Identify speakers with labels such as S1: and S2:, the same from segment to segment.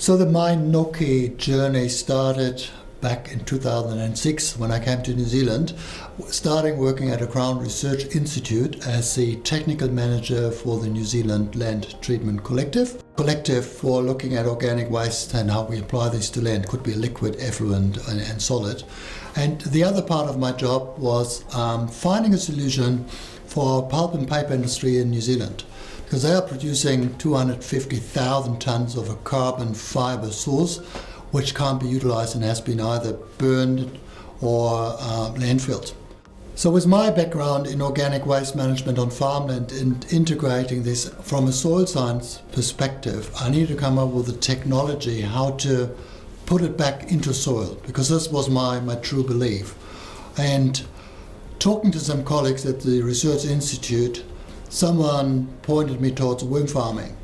S1: So the MyNoke Journey started back in 2006 when I came to New Zealand, starting working at a Crown Research Institute as the technical manager for the New Zealand Land Treatment Collective. Collective for looking at organic waste and how we apply this to land. Could be liquid, effluent and solid. And the other part of my job was finding a solution for pulp and paper industry in New Zealand, because they are producing 250,000 tons of a carbon fiber source which can't be utilized and has been either burned or landfilled. So with my background in organic waste management on farmland and integrating this from a soil science perspective, I needed to come up with a technology how to put it back into soil, because this was my true belief. And talking to some colleagues at the Research Institute, someone pointed me towards worm farming.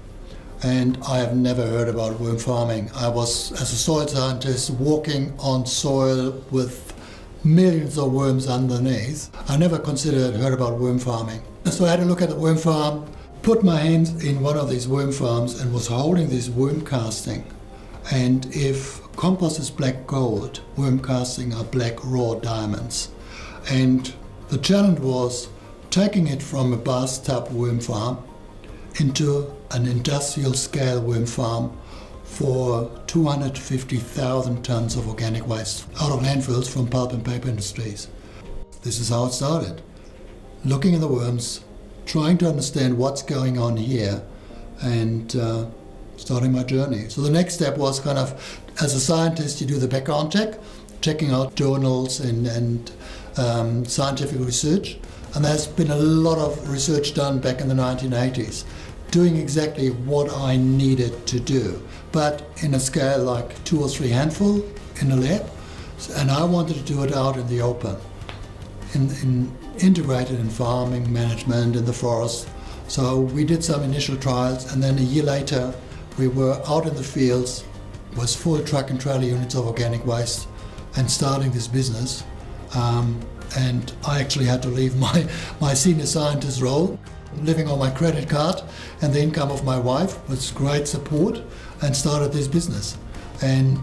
S1: And I have never heard about worm farming. I was, as a soil scientist, walking on soil with millions of worms underneath. I never heard about worm farming. So I had to look at the worm farm, put my hands in one of these worm farms and was holding this worm casting. And if compost is black gold, worm casting are black raw diamonds. And the challenge was taking it from a bathtub worm farm into an industrial scale worm farm for 250,000 tons of organic waste out of landfills from pulp and paper industries. This is how it started. Looking at the worms, trying to understand what's going on here, and starting my journey. So the next step was kind of, as a scientist, you do the background check, checking out journals and scientific research. And there's been a lot of research done back in the 1980s, doing exactly what I needed to do, but in a scale like 2 or 3 handful in a lab. And I wanted to do it out in the open, integrated in farming, management, in the forest. So we did some initial trials, and then a year later, we were out in the fields with full truck and trailer units of organic waste and starting this business. And I actually had to leave my senior scientist role, living on my credit card and the income of my wife with great support, and started this business. And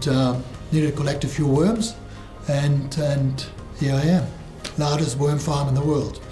S1: needed to collect a few worms, and here I am, largest worm farm in the world.